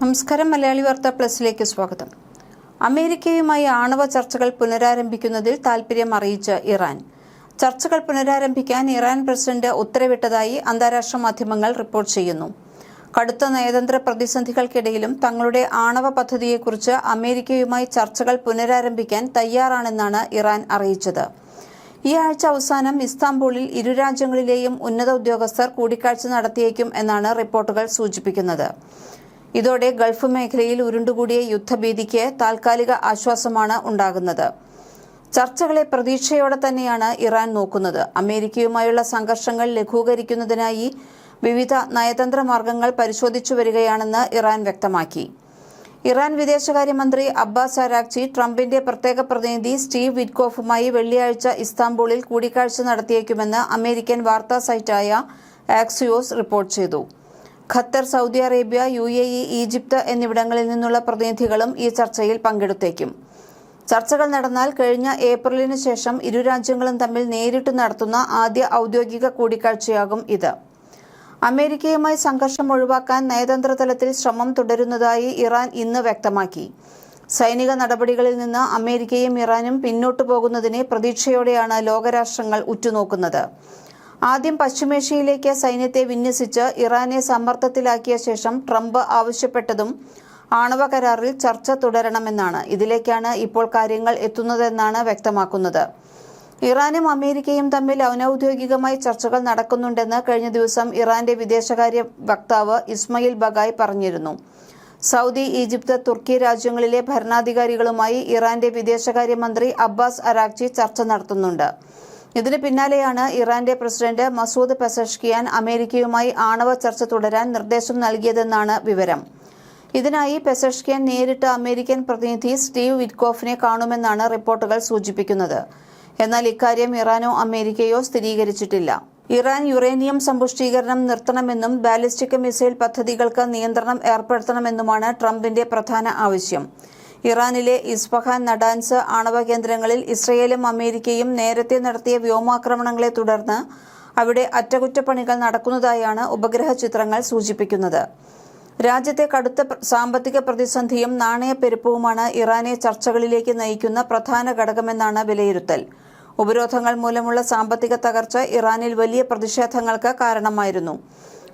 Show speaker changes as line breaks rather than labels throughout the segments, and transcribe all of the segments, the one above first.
നമസ്കാരം. മലയാളി വാർത്ത പ്ലസിലേക്ക് സ്വാഗതം. അമേരിക്കയുമായി ആണവ ചർച്ചകൾ പുനരാരംഭിക്കുന്നതിൽ താൽപര്യം അറിയിച്ച ഇറാൻ. ചർച്ചകൾ പുനരാരംഭിക്കാൻ ഇറാൻ പ്രസിഡന്റ് ഉത്തരവിട്ടതായി അന്താരാഷ്ട്ര മാധ്യമങ്ങൾ റിപ്പോർട്ട് ചെയ്യുന്നു. കടുത്ത നയതന്ത്ര പ്രതിസന്ധികൾക്കിടയിലും തങ്ങളുടെ ആണവ പദ്ധതിയെക്കുറിച്ച് അമേരിക്കയുമായി ചർച്ചകൾ പുനരാരംഭിക്കാൻ തയ്യാറാണെന്നാണ് ഇറാൻ അറിയിച്ചത്. ഈ ആഴ്ച അവസാനം ഇസ്താംബൂളിൽ ഇരു രാജ്യങ്ങളിലെയും ഉന്നത ഉദ്യോഗസ്ഥർ കൂടിക്കാഴ്ച നടത്തിയേക്കും എന്നാണ് റിപ്പോർട്ടുകൾ സൂചിപ്പിക്കുന്നത്. ഇതോടെ ഗൾഫ് മേഖലയിൽ ഉരുണ്ടുകൂടിയ യുദ്ധഭീതിക്ക് താൽക്കാലിക ആശ്വാസമാണ് ഉണ്ടാകുന്നത്. ചർച്ചകളെ പ്രതീക്ഷയോടെ തന്നെയാണ് ഇറാൻ നോക്കുന്നത്. അമേരിക്കയുമായുള്ള സംഘർഷങ്ങൾ ലഘൂകരിക്കുന്നതിനായി വിവിധ നയതന്ത്ര മാർഗങ്ങൾ പരിശോധിച്ചു വരികയാണെന്ന് ഇറാൻ വ്യക്തമാക്കി. ഇറാൻ വിദേശകാര്യമന്ത്രി അബ്ബാസ് അരാഗ്ചി ട്രംപിന്റെ പ്രത്യേക പ്രതിനിധി സ്റ്റീവ് വിറ്റ്കോഫുമായി വെള്ളിയാഴ്ച ഇസ്താംബൂളിൽ കൂടിക്കാഴ്ച നടത്തിയേക്കുമെന്ന് അമേരിക്കൻ വാർത്താ സൈറ്റായ ആക്സിയോസ് റിപ്പോർട്ട് ചെയ്തു. Qatar, Saudi Arabia, UAE, Egypt എന്നിവിടങ്ങളിൽ നിന്നുള്ള പ്രതിനിധികളും ഈ ചർച്ചയിൽ പങ്കെടുത്തേക്കും. ചർച്ചകൾ നടന്നാൽ കഴിഞ്ഞ ഏപ്രിലിന് ശേഷം ഇരു രാജ്യങ്ങളും തമ്മിൽ നേരിട്ട് നടത്തുന്ന ആദ്യ ഔദ്യോഗിക കൂടിക്കാഴ്ചയാകും ഇത്. അമേരിക്കയുമായി സംഘർഷം ഒഴിവാക്കാൻ നയതന്ത്ര തലത്തിൽ ശ്രമം തുടരുന്നതായി ഇറാൻ ഇന്ന് വ്യക്തമാക്കി. സൈനിക നടപടികളിൽ നിന്ന് അമേരിക്കയും ഇറാനും പിന്നോട്ടു പോകുന്നതിനെ പ്രതീക്ഷയോടെയാണ് ലോകരാഷ്ട്രങ്ങൾ ഉറ്റുനോക്കുന്നത്. ആദ്യം പശ്ചിമേഷ്യയിലേക്ക് സൈന്യത്തെ വിന്യസിച്ച് ഇറാനെ സമ്മർദ്ദത്തിലാക്കിയ ശേഷം ട്രംപ് ആവശ്യപ്പെട്ടതും ആണവ കരാറിൽ ചർച്ച തുടരണമെന്നാണ്. ഇതിലേക്കാണ് ഇപ്പോൾ കാര്യങ്ങൾ എത്തുന്നതെന്നാണ് വ്യക്തമാക്കുന്നത്. ഇറാനും അമേരിക്കയും തമ്മിൽ അനൌദ്യോഗികമായി ചർച്ചകൾ നടക്കുന്നുണ്ടെന്ന് കഴിഞ്ഞ ദിവസം ഇറാന്റെ വിദേശകാര്യ വക്താവ് ഇസ്മയിൽ ബഗായ് പറഞ്ഞിരുന്നു. സൗദി, ഈജിപ്ത്, തുർക്കി രാജ്യങ്ങളിലെ ഭരണാധികാരികളുമായി ഇറാന്റെ വിദേശകാര്യമന്ത്രി അബ്ബാസ് അരാഗ്ചി ചർച്ച നടത്തുന്നുണ്ട്. ഇതിന് പിന്നാലെയാണ് ഇറാന്റെ പ്രസിഡന്റ് മസൂദ് പെസഷ്കിയാൻ അമേരിക്കയുമായി ആണവ ചർച്ച തുടരാൻ നിർദ്ദേശം നൽകിയതെന്നാണ് വിവരം. ഇതിനായി പെസഷ്കിയാൻ നേരിട്ട് അമേരിക്കൻ പ്രതിനിധി സ്റ്റീവ് വിറ്റ്കോഫിനെ കാണുമെന്നാണ് റിപ്പോർട്ടുകൾ സൂചിപ്പിക്കുന്നത്. എന്നാൽ ഇക്കാര്യം ഇറാനോ അമേരിക്കയോ സ്ഥിരീകരിച്ചിട്ടില്ല. ഇറാൻ യുറേനിയം സമ്പുഷ്ടീകരണം നിർത്തണമെന്നും ബാലിസ്റ്റിക് മിസൈൽ പദ്ധതികൾക്ക് നിയന്ത്രണം ഏർപ്പെടുത്തണമെന്നുമാണ് ട്രംപിന്റെ പ്രധാന ആവശ്യം. ഇറാനിലെ ഇസ്ഫഹാൻ, നടാൻസ് ആണവ കേന്ദ്രങ്ങളിൽ ഇസ്രയേലും അമേരിക്കയും നേരത്തെ നടത്തിയ വ്യോമാക്രമണങ്ങളെ തുടർന്ന് അവിടെ അറ്റകുറ്റപ്പണികൾ നടക്കുന്നതായാണ് ഉപഗ്രഹ ചിത്രങ്ങൾ സൂചിപ്പിക്കുന്നത്. രാജ്യത്തെ കടുത്ത സാമ്പത്തിക പ്രതിസന്ധിയും നാണയപ്പെരുപ്പവുമാണ് ഇറാനെ ചർച്ചകളിലേക്ക് നയിക്കുന്ന പ്രധാന ഘടകമെന്നാണ് വിലയിരുത്തൽ. ഉപരോധങ്ങൾ മൂലമുള്ള സാമ്പത്തിക തകർച്ച ഇറാനിൽ വലിയ പ്രതിഷേധങ്ങൾക്ക് കാരണമായിരുന്നു.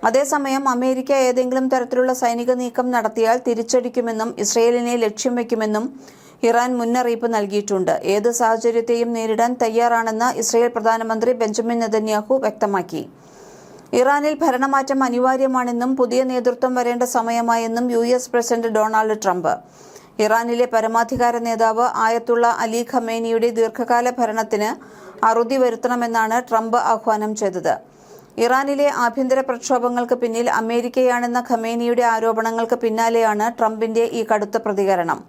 അതേസമയം അമേരിക്ക ഏതെങ്കിലും തരത്തിലുള്ള സൈനിക നീക്കം നടത്തിയാൽ തിരിച്ചടിക്കുമെന്നും ഇസ്രയേലിനെ ലക്ഷ്യം വയ്ക്കുമെന്നും ഇറാൻ മുന്നറിയിപ്പ് നൽകിയിട്ടുണ്ട്. ഏത് സാഹചര്യത്തെയും നേരിടാൻ തയ്യാറാണെന്ന് ഇസ്രയേൽ പ്രധാനമന്ത്രി ബെഞ്ചമിൻ നെതന്യാഹു വ്യക്തമാക്കി. ഇറാനിൽ ഭരണമാറ്റം അനിവാര്യമാണെന്നും പുതിയ നേതൃത്വം വരേണ്ട സമയമായെന്നും US പ്രസിഡന്റ് ഡൊണാൾഡ് ട്രംപ്. ഇറാനിലെ പരമാധികാര നേതാവ് ആയത്തുള്ള അലി ഖമേനിയുടെ ദീർഘകാല ഭരണത്തിന് അറുതി വരുത്തണമെന്നാണ് ട്രംപ് ആഹ്വാനം ചെയ്തത്. ഇറാനിലെ ആഭ്യന്തര പ്രക്ഷോഭങ്ങൾക്ക് പിന്നിൽ അമേരിക്കയാണെന്ന ഖമേനിയുടെ ആരോപണങ്ങൾക്ക് പിന്നാലെയാണ് ട്രംപിന്റെ ഈ കടുത്ത പ്രതികരണം.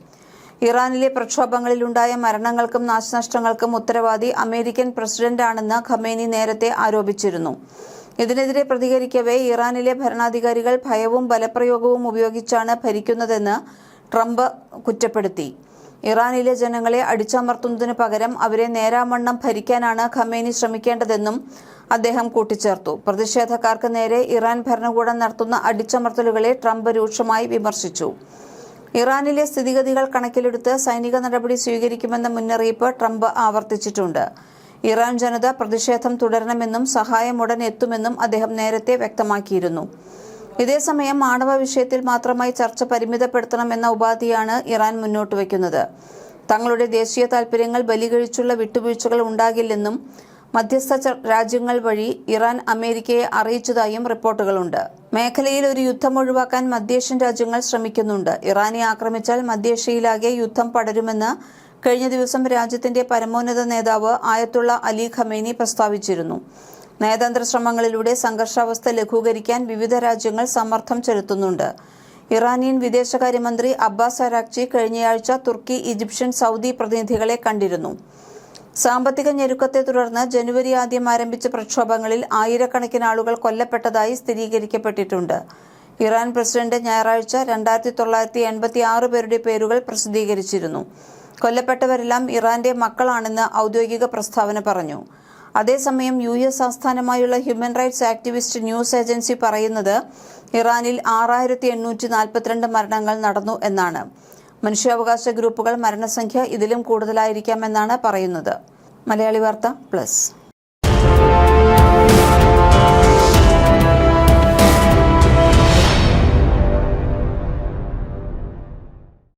ഇറാനിലെ പ്രക്ഷോഭങ്ങളിലുണ്ടായ മരണങ്ങൾക്കും നാശനഷ്ടങ്ങൾക്കും ഉത്തരവാദി അമേരിക്കൻ പ്രസിഡന്റാണെന്ന് ഖമേനി നേരത്തെ ആരോപിച്ചിരുന്നു. ഇതിനെതിരെ പ്രതികരിക്കവേ ഇറാനിലെ ഭരണാധികാരികൾ ഭയവും ബലപ്രയോഗവും ഉപയോഗിച്ചാണ് ഭരിക്കുന്നതെന്ന് ട്രംപ് കുറ്റപ്പെടുത്തി. ഇറാനിലെ ജനങ്ങളെ അടിച്ചമർത്തുന്നതിന് പകരം അവരെ നേരാവണ്ണം ഭരിക്കാനാണ് ഖമേനി ശ്രമിക്കേണ്ടതെന്നും അദ്ദേഹം കൂട്ടിച്ചേർത്തു. പ്രതിഷേധക്കാർക്ക് നേരെ ഇറാൻ ഭരണകൂടം നടത്തുന്ന അടിച്ചമർത്തലുകളെ ട്രംപ് രൂക്ഷമായി വിമർശിച്ചു. ഇറാനിലെ സ്ഥിതിഗതികൾ കണക്കിലെടുത്ത് സൈനിക നടപടി സ്വീകരിക്കുമെന്ന മുന്നറിയിപ്പ് ട്രംപ് ആവർത്തിച്ചിട്ടുണ്ട്. ഇറാൻ ജനത പ്രതിഷേധം തുടരണമെന്നും സഹായം ഉടൻ എത്തുമെന്നും അദ്ദേഹം നേരത്തെ വ്യക്തമാക്കിയിരുന്നു. ഇതേസമയം ആണവ വിഷയത്തിൽ മാത്രമായി ചർച്ച പരിമിതപ്പെടുത്തണമെന്ന ഉപാധിയാണ് ഇറാൻ മുന്നോട്ട് വയ്ക്കുന്നത്. തങ്ങളുടെ ദേശീയ താൽപര്യങ്ങൾ ബലികഴിച്ചുള്ള വിട്ടുവീഴ്ചകൾ ഉണ്ടാകില്ലെന്നും മധ്യസ്ഥ രാജ്യങ്ങൾ വഴി ഇറാൻ അമേരിക്കയെ അറിയിച്ചതായും റിപ്പോർട്ടുകളുണ്ട്. മേഖലയിൽ ഒരു യുദ്ധം ഒഴിവാക്കാൻ മധ്യേഷ്യൻ രാജ്യങ്ങൾ ശ്രമിക്കുന്നുണ്ട്. ഇറാനെ ആക്രമിച്ചാൽ മധ്യേഷ്യയിലാകെ യുദ്ധം പടരുമെന്ന് കഴിഞ്ഞ ദിവസം രാജ്യത്തിന്റെ പരമോന്നത നേതാവ് ആയത്തുള്ള അലി ഖമേനി പ്രസ്താവിച്ചിരുന്നു. നയതന്ത്ര ശ്രമങ്ങളിലൂടെ സംഘർഷാവസ്ഥ ലഘൂകരിക്കാൻ വിവിധ രാജ്യങ്ങൾ സമ്മർദ്ദം ചെലുത്തുന്നുണ്ട്. ഇറാനിയൻ വിദേശകാര്യമന്ത്രി അബ്ബാസ് അരാഗ്ചി കഴിഞ്ഞയാഴ്ച തുർക്കി, ഈജിപ്ഷ്യൻ, സൗദി പ്രതിനിധികളെ കണ്ടിരുന്നു. സാമ്പത്തിക ഞെരുക്കത്തെ തുടർന്ന് ജനുവരി ആദ്യം ആരംഭിച്ച പ്രക്ഷോഭങ്ങളിൽ ആയിരക്കണക്കിന് ആളുകൾ കൊല്ലപ്പെട്ടതായി സ്ഥിരീകരിക്കപ്പെട്ടിട്ടുണ്ട്. ഇറാൻ പ്രസിഡന്റ് ഞായറാഴ്ച 2986 പേരുടെ പേരുകൾ പ്രസിദ്ധീകരിച്ചിരുന്നു. കൊല്ലപ്പെട്ടവരെല്ലാം ഇറാന്റെ മക്കളാണെന്ന് ഔദ്യോഗിക പ്രസ്താവന പറഞ്ഞു. അതേസമയം US ആസ്ഥാനമായുള്ള human rights activist news agency പറയുന്നത് ഇറാനിൽ 6842 മരണങ്ങൾ നടന്നു എന്നാണ്. മനുഷ്യാവകാശ ഗ്രൂപ്പുകൾ മരണസംഖ്യ ഇതിലും കൂടുതലായിരിക്കാമെന്നാണ് പറയുന്നത്. മലയാളി വാർത്ത പ്ലസ്.